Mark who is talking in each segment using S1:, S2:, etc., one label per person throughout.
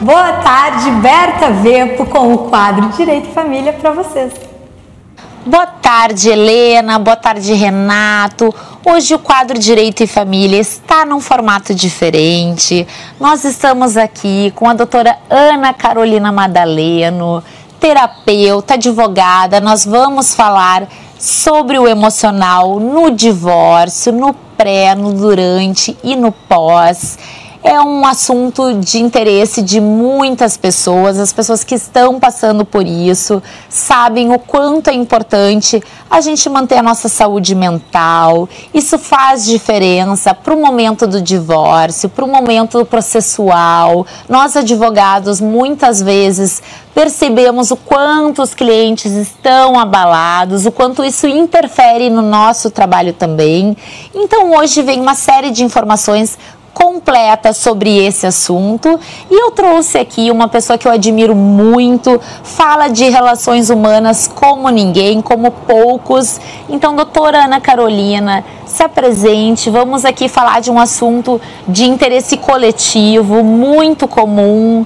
S1: Boa tarde, Berta Vepo, com o quadro Direito e Família para vocês.
S2: Boa tarde, Helena. Boa tarde, Renato. Hoje o quadro Direito e Família está num formato diferente. Nós estamos aqui com a doutora Ana Carolina Madaleno, terapeuta, advogada. Nós vamos falar sobre o emocional no divórcio, no pré, no durante e no pós. É um assunto de interesse de muitas pessoas, as pessoas que estão passando por isso sabem o quanto é importante a gente manter a nossa saúde mental. Isso faz diferença para o momento do divórcio, para o momento processual. Nós, advogados, muitas vezes percebemos o quanto os clientes estão abalados, o quanto isso interfere no nosso trabalho também. Então, hoje vem uma série de informações completa sobre esse assunto e eu trouxe aqui uma pessoa que eu admiro muito, fala de relações humanas como ninguém, como poucos. Então, doutora Ana Carolina, se apresente, vamos aqui falar de um assunto de interesse coletivo, muito comum.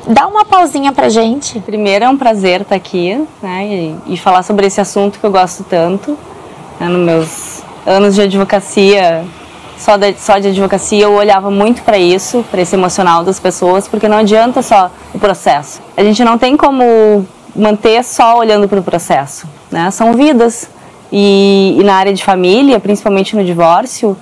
S2: Dá uma pausinha pra gente.
S3: Primeiro, é um prazer estar aqui, né, e falar sobre esse assunto que eu gosto tanto. Nos meus anos de advocacia, só de advocacia, eu olhava muito para isso, para esse emocional das pessoas, porque não adianta só o processo. A gente não tem como manter só olhando para o processo, né? São vidas. E na área de família, principalmente no divórcio,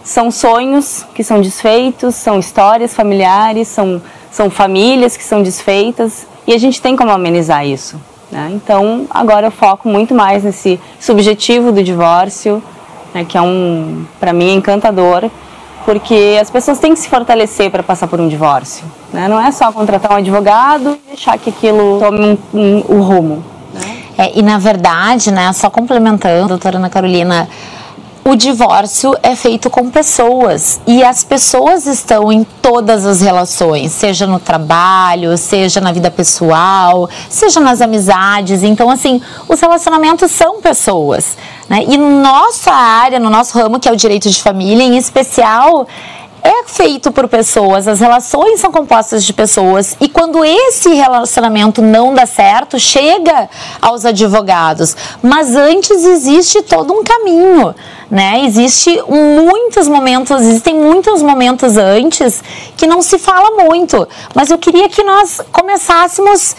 S3: são sonhos que são desfeitos, são histórias familiares, são famílias que são desfeitas, e a gente tem como amenizar isso, né? Então, agora eu foco muito mais nesse subjetivo do divórcio, que é para mim, encantador, porque as pessoas têm que se fortalecer para passar por um divórcio, né? Não é só contratar um advogado e deixar que aquilo tome o rumo, né?
S2: E na verdade, né, só complementando, doutora Ana Carolina, o divórcio é feito com pessoas e as pessoas estão em todas as relações, seja no trabalho, seja na vida pessoal, seja nas amizades. Então, assim, os relacionamentos são pessoas, né? E nossa área, no nosso ramo, que é o direito de família, em especial, é feito por pessoas, as relações são compostas de pessoas e quando esse relacionamento não dá certo, chega aos advogados, mas antes existe todo um caminho, né? Existem muitos momentos antes que não se fala muito, mas eu queria que nós começássemos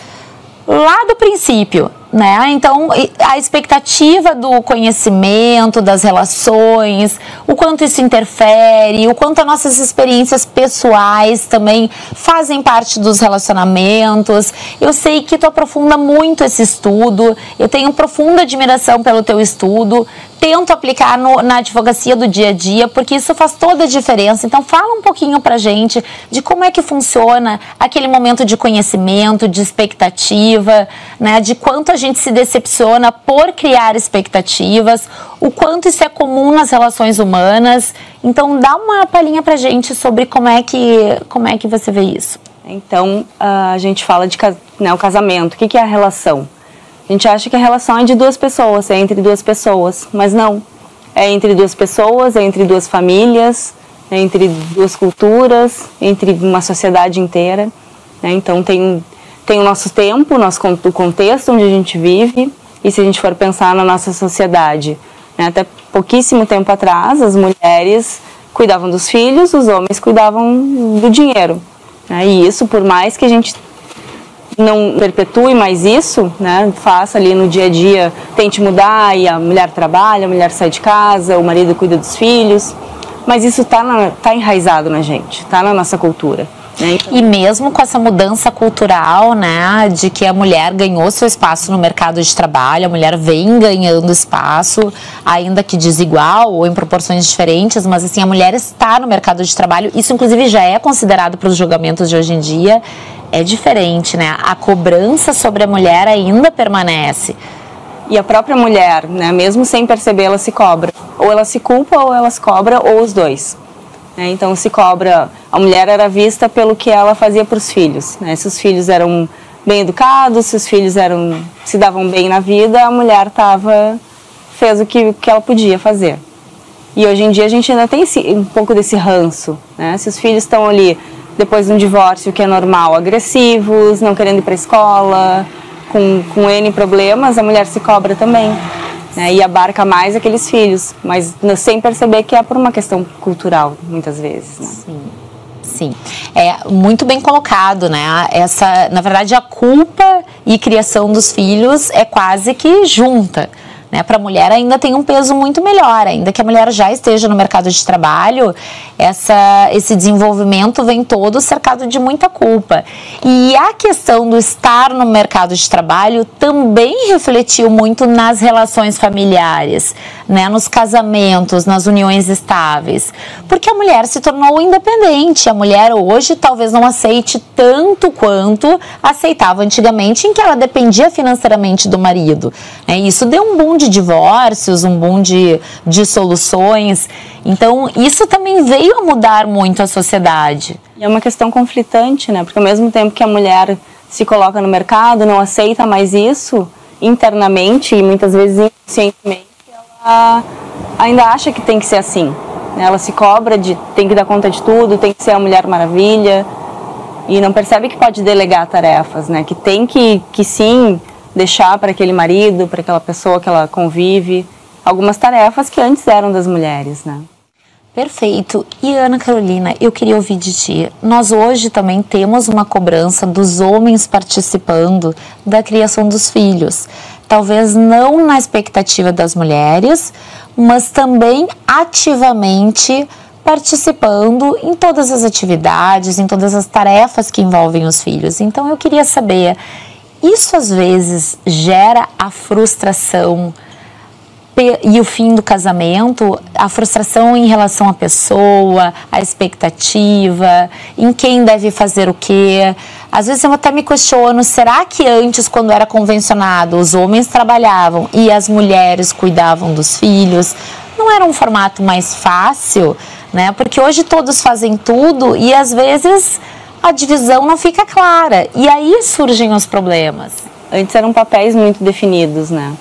S2: lá do princípio, né? Então, a expectativa do conhecimento, das relações, o quanto isso interfere, o quanto as nossas experiências pessoais também fazem parte dos relacionamentos. Eu sei que tu aprofunda muito esse estudo, eu tenho profunda admiração pelo teu estudo, tento aplicar na advocacia do dia a dia, porque isso faz toda a diferença. Então, fala um pouquinho pra gente de como é que funciona aquele momento de conhecimento, de expectativa, né? De quanto a gente se decepciona por criar expectativas, o quanto isso é comum nas relações humanas. Então, dá uma palhinha pra gente sobre como é que você vê isso.
S3: Então, a gente fala de o casamento. O que é a relação? A gente acha que a relação é de duas pessoas, é entre duas pessoas, mas não. É entre duas pessoas, é entre duas famílias, é entre duas culturas, entre uma sociedade inteira, né? Então tem o nosso tempo, o contexto onde a gente vive, e se a gente for pensar na nossa sociedade, né? Até pouquíssimo tempo atrás, as mulheres cuidavam dos filhos, os homens cuidavam do dinheiro, né? E isso, por mais que a gente não perpetue mais isso, né, faça ali no dia a dia, tente mudar, e a mulher trabalha, a mulher sai de casa, o marido cuida dos filhos, mas isso tá enraizado na gente, tá na nossa cultura, né? Então,
S2: e mesmo com essa mudança cultural, né, de que a mulher ganhou seu espaço no mercado de trabalho, a mulher vem ganhando espaço, ainda que desigual ou em proporções diferentes, mas assim, a mulher está no mercado de trabalho, isso inclusive já é considerado para os julgamentos de hoje em dia. É diferente, né? A cobrança sobre a mulher ainda permanece.
S3: E a própria mulher, né, mesmo sem perceber, ela se cobra. Ou ela se culpa, ou ela se cobra, ou os dois. Então se cobra, a mulher era vista pelo que ela fazia para os filhos, né? Se os filhos eram bem educados, se os filhos se davam bem na vida, a mulher fez o que ela podia fazer. E hoje em dia a gente ainda tem um pouco desse ranço, né? Se os filhos estão ali, depois de um divórcio, que é normal, agressivos, não querendo ir para a escola, com N problemas, a mulher se cobra também, né? E abarca mais aqueles filhos, mas sem perceber que é por uma questão cultural, muitas vezes, né?
S2: Sim, é muito bem colocado, né? Na verdade, a culpa e criação dos filhos é quase que junta. Né, para a mulher ainda tem um peso muito melhor, ainda que a mulher já esteja no mercado de trabalho, esse desenvolvimento vem todo cercado de muita culpa. E a questão do estar no mercado de trabalho também refletiu muito nas relações familiares, né, nos casamentos, nas uniões estáveis, porque a mulher se tornou independente. A mulher hoje talvez não aceite tanto quanto aceitava antigamente, em que ela dependia financeiramente do marido. Isso deu um boom de divórcios, um boom de dissoluções. Então, isso também veio a mudar muito a sociedade.
S3: E é uma questão conflitante, né? Porque ao mesmo tempo que a mulher se coloca no mercado, não aceita mais isso internamente e muitas vezes inconscientemente, ela ainda acha que tem que ser assim, né? Ela se cobra de tem que dar conta de tudo, tem que ser a Mulher Maravilha e não percebe que pode delegar tarefas, né? Que tem que sim deixar para aquele marido, para aquela pessoa que ela convive, algumas tarefas que antes eram das mulheres, né?
S2: Perfeito. E Ana Carolina, eu queria ouvir de ti. Nós hoje também temos uma cobrança dos homens participando da criação dos filhos. Talvez não na expectativa das mulheres, mas também ativamente participando em todas as atividades, em todas as tarefas que envolvem os filhos. Então eu queria saber, isso às vezes gera a frustração e o fim do casamento, a frustração em relação à pessoa, a expectativa, em quem deve fazer o quê. Às vezes eu até me questiono, será que antes, quando era convencionado, os homens trabalhavam e as mulheres cuidavam dos filhos? Não era um formato mais fácil, né? Porque hoje todos fazem tudo e às vezes a divisão não fica clara. E aí surgem os problemas.
S3: Antes eram papéis muito definidos, né?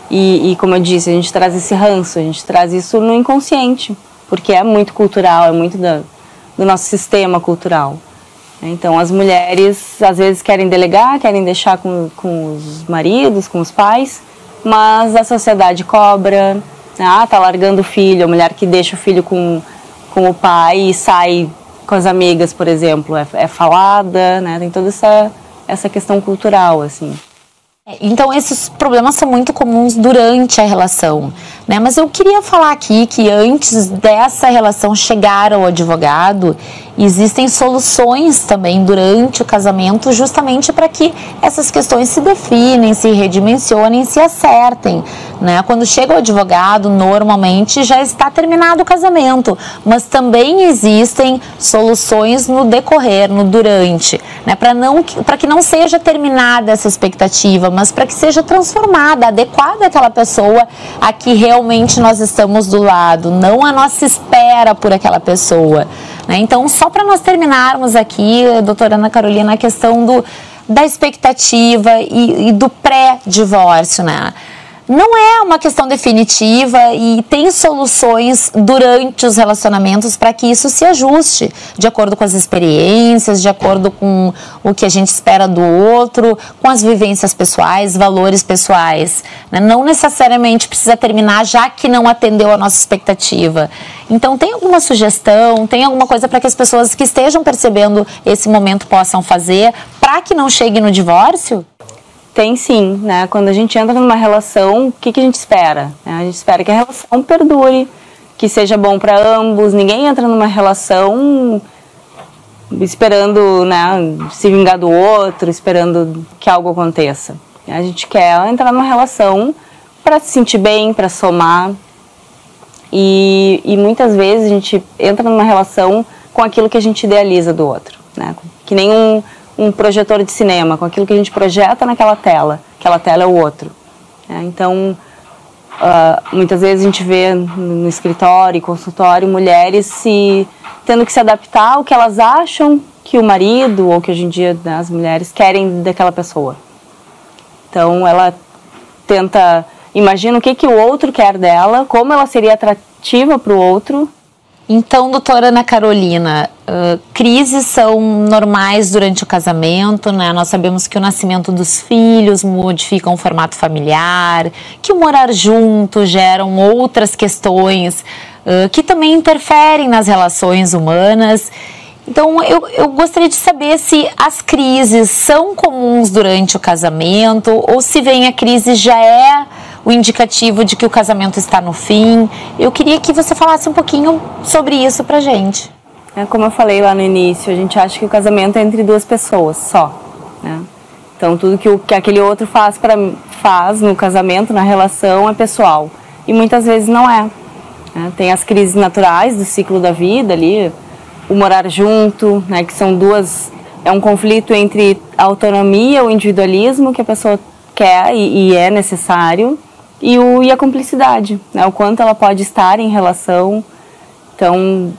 S3: E como eu disse, a gente traz esse ranço, a gente traz isso no inconsciente, porque é muito cultural, é muito do nosso sistema cultural. Então as mulheres às vezes querem delegar, querem deixar com os maridos, com os pais, mas a sociedade cobra, tá largando o filho, a mulher que deixa o filho com o pai e sai com as amigas, por exemplo, é falada, né? Tem toda essa questão cultural, assim.
S2: Então esses problemas são muito comuns durante a relação, né? Mas eu queria falar aqui que antes dessa relação chegar ao advogado, existem soluções também durante o casamento, justamente para que essas questões se definem, se redimensionem, se acertem, né? Quando chega o advogado, normalmente já está terminado o casamento, mas também existem soluções no decorrer, no durante, né? Para que não seja terminada essa expectativa, mas para que seja transformada, adequada àquela pessoa a que realmente nós estamos do lado, não a nossa espera por aquela pessoa, né? Então, só para nós terminarmos aqui, doutora Ana Carolina, a questão da expectativa e do pré-divórcio, né? Não é uma questão definitiva e tem soluções durante os relacionamentos para que isso se ajuste, de acordo com as experiências, de acordo com o que a gente espera do outro, com as vivências pessoais, valores pessoais, né? Não necessariamente precisa terminar já que não atendeu a nossa expectativa. Então, tem alguma sugestão, tem alguma coisa para que as pessoas que estejam percebendo esse momento possam fazer para que não chegue no divórcio?
S3: Tem sim, né? Quando a gente entra numa relação, o que a gente espera? A gente espera que a relação perdure, que seja bom para ambos. Ninguém entra numa relação esperando, né, se vingar do outro, esperando que algo aconteça. A gente quer entrar numa relação para se sentir bem, para somar. E muitas vezes a gente entra numa relação com aquilo que a gente idealiza do outro, né? Que nem um projetor de cinema, com aquilo que a gente projeta naquela tela. Aquela tela é o outro. Então, muitas vezes a gente vê no escritório e consultório mulheres tendo que se adaptar ao que elas acham que o marido, ou que hoje em dia, né, as mulheres querem daquela pessoa. Então, ela imagina o que o outro quer dela, como ela seria atrativa para o outro,
S2: Então, doutora Ana Carolina, crises são normais durante o casamento, né? Nós sabemos que o nascimento dos filhos modifica o formato familiar, que o morar junto geram outras questões que também interferem nas relações humanas. Então, eu gostaria de saber se as crises são comuns durante o casamento ou se vem a crise já é o indicativo de que o casamento está no fim. Eu queria que você falasse um pouquinho sobre isso pra gente.
S3: Como eu falei lá no início, a gente acha que o casamento é entre duas pessoas só, né? Então tudo que aquele outro faz no casamento, na relação, é pessoal. E muitas vezes não é, né? Tem as crises naturais do ciclo da vida ali, o morar junto, né, que são é um conflito entre a autonomia, o individualismo que a pessoa quer e é necessário, e a cumplicidade, né, o quanto ela pode estar em relação. Então,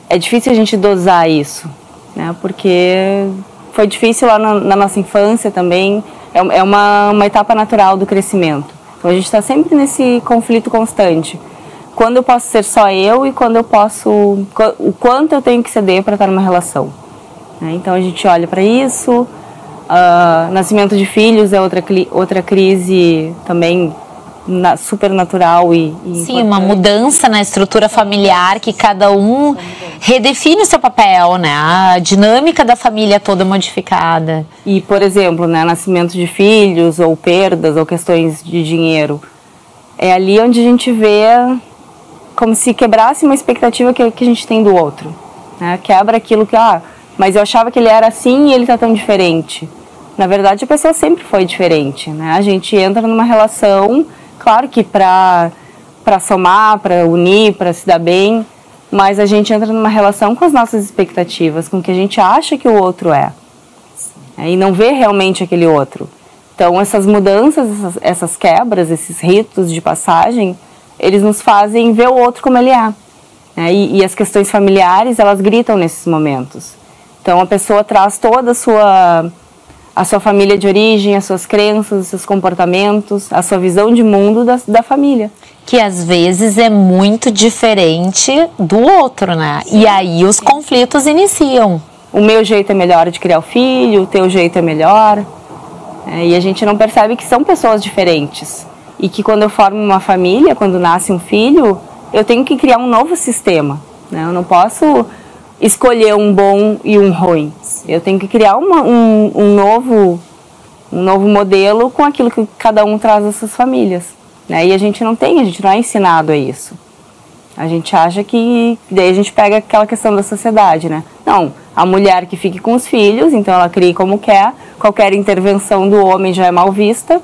S3: é difícil a gente dosar isso, né, porque foi difícil lá na nossa infância também, é uma etapa natural do crescimento. Então, a gente está sempre nesse conflito constante. Quando eu posso ser só eu e quando eu posso, o quanto eu tenho que ceder para estar numa relação, né? Então a gente olha para isso. Nascimento de filhos é outra crise também super natural e
S2: sim, uma mudança na estrutura familiar que cada um redefine o seu papel, né? A dinâmica da família toda modificada.
S3: E, por exemplo, né, nascimento de filhos ou perdas ou questões de dinheiro, é ali onde a gente vê como se quebrasse uma expectativa que a gente tem do outro, né? Quebra aquilo que, mas eu achava que ele era assim e ele tá tão diferente. Na verdade, a pessoa sempre foi diferente, né? A gente entra numa relação, claro que para somar, para unir, para se dar bem, mas a gente entra numa relação com as nossas expectativas, com o que a gente acha que o outro é, e não vê realmente aquele outro. Então, essas mudanças, essas quebras, esses ritos de passagem, eles nos fazem ver o outro como ele é, né? E as questões familiares, elas gritam nesses momentos. Então, a pessoa traz toda a sua família de origem, as suas crenças, os seus comportamentos, a sua visão de mundo da família.
S2: Que às vezes é muito diferente do outro, né? Sim. E aí os conflitos iniciam.
S3: O meu jeito é melhor de criar o filho, o teu jeito é melhor. E a gente não percebe que são pessoas diferentes. E que quando eu formo uma família, quando nasce um filho, eu tenho que criar um novo sistema, né? Eu não posso escolher um bom e um ruim. Eu tenho que criar um novo modelo com aquilo que cada um traz das suas famílias, né? E a gente não é ensinado a isso. A gente acha que... Daí a gente pega aquela questão da sociedade, né? Não, a mulher que fique com os filhos, então ela cria como quer, qualquer intervenção do homem já é mal vista,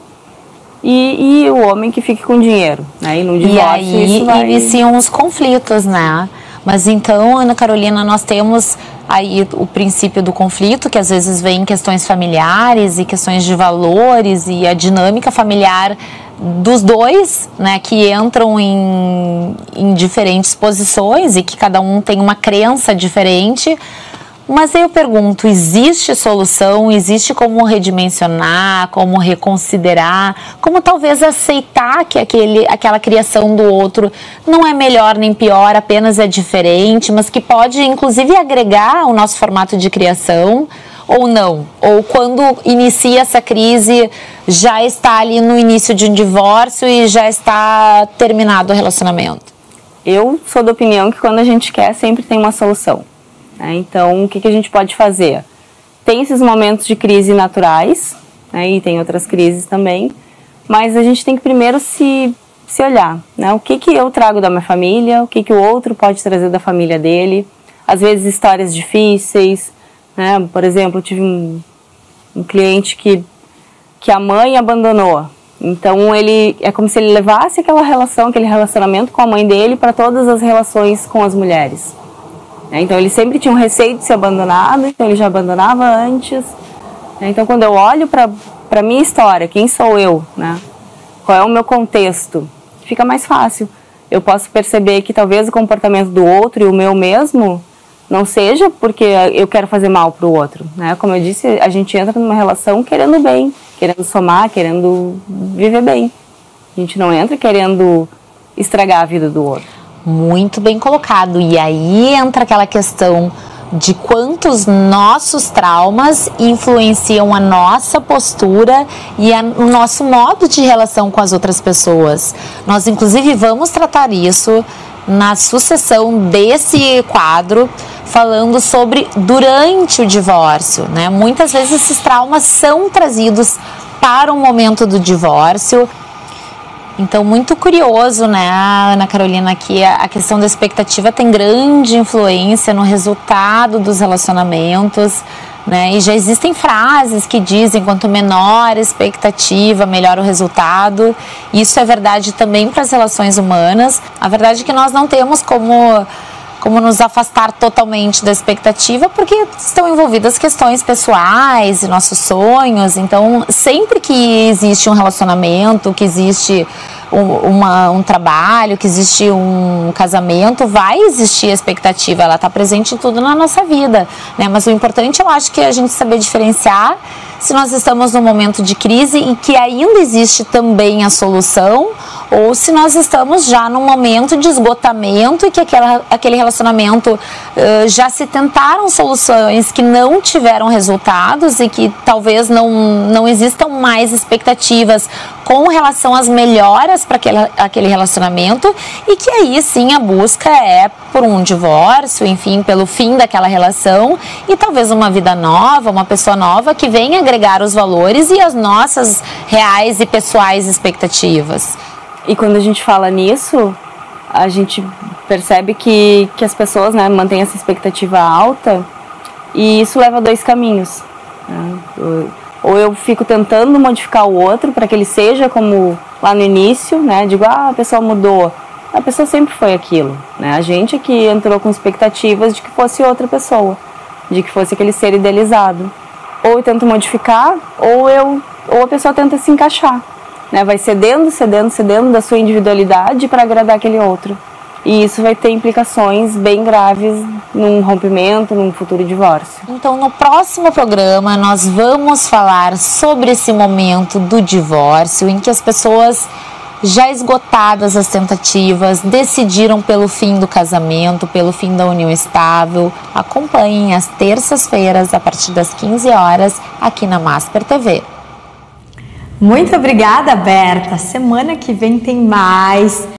S3: e o homem que fique com dinheiro, né? E no divórcio
S2: aí
S3: isso vai...
S2: iniciam os conflitos, né? Mas então, Ana Carolina, nós temos aí o princípio do conflito, que às vezes vem questões familiares e questões de valores e a dinâmica familiar dos dois, né, que entram em diferentes posições e que cada um tem uma crença diferente. Mas aí eu pergunto, existe solução? Existe como redimensionar, como reconsiderar, como talvez aceitar que aquela criação do outro não é melhor nem pior, apenas é diferente, mas que pode inclusive agregar ao nosso formato de criação, ou não? Ou quando inicia essa crise, já está ali no início de um divórcio e já está terminado o relacionamento?
S3: Eu sou da opinião que quando a gente quer, sempre tem uma solução. Então, o que a gente pode fazer? Tem esses momentos de crise naturais, né, e tem outras crises também, mas a gente tem que primeiro se olhar, né? O que eu trago da minha família, o que o outro pode trazer da família dele, às vezes histórias difíceis, né? Por exemplo, eu tive um cliente que a mãe abandonou, então é como se ele levasse aquele relacionamento com a mãe dele para todas as relações com as mulheres. Então ele sempre tinha um receio de ser abandonado, então ele já abandonava antes. Então quando eu olho para minha história, quem sou eu, né? Qual é o meu contexto, fica mais fácil. Eu posso perceber que talvez o comportamento do outro e o meu mesmo não seja porque eu quero fazer mal para o outro, né? Como eu disse, a gente entra numa relação querendo bem, querendo somar, querendo viver bem. A gente não entra querendo estragar a vida do outro.
S2: Muito bem colocado. E aí entra aquela questão de quantos nossos traumas influenciam a nossa postura e o nosso modo de relação com as outras pessoas. Nós, inclusive, vamos tratar isso na sucessão desse quadro, falando sobre durante o divórcio, né? Muitas vezes esses traumas são trazidos para o momento do divórcio. Então, muito curioso, né, Ana Carolina, que a questão da expectativa tem grande influência no resultado dos relacionamentos, né? E já existem frases que dizem quanto menor a expectativa, melhor o resultado. Isso é verdade também para as relações humanas. A verdade é que nós não temos como nos afastar totalmente da expectativa, porque estão envolvidas questões pessoais e nossos sonhos. Então, sempre que existe um relacionamento, que existe um trabalho, que existe um casamento, vai existir a expectativa, ela está presente em tudo na nossa vida, né? Mas o importante, eu acho, que é a gente saber diferenciar se nós estamos num momento de crise e que ainda existe também a solução, ou se nós estamos já num momento de esgotamento e que aquele relacionamento já se tentaram soluções que não tiveram resultados e que talvez não existam mais expectativas com relação às melhoras para aquele relacionamento, e que aí sim a busca é por um divórcio, enfim, pelo fim daquela relação e talvez uma vida nova, uma pessoa nova que venha agregar os valores e as nossas reais e pessoais expectativas.
S3: E quando a gente fala nisso, a gente percebe que as pessoas, né, mantêm essa expectativa alta, e isso leva a dois caminhos, né? Ou eu fico tentando modificar o outro para que ele seja como lá no início, né? Digo, a pessoa mudou. A pessoa sempre foi aquilo, né? A gente é que entrou com expectativas de que fosse outra pessoa, de que fosse aquele ser idealizado. Ou eu tento modificar, ou a pessoa tenta se encaixar, né? Vai cedendo da sua individualidade para agradar aquele outro. E isso vai ter implicações bem graves num rompimento, num futuro divórcio.
S2: Então, no próximo programa, nós vamos falar sobre esse momento do divórcio, em que as pessoas, já esgotadas as tentativas, decidiram pelo fim do casamento, pelo fim da união estável. Acompanhem às terças-feiras, a partir das 15 horas, aqui na Masper TV.
S1: Muito obrigada, Berta. Semana que vem tem mais.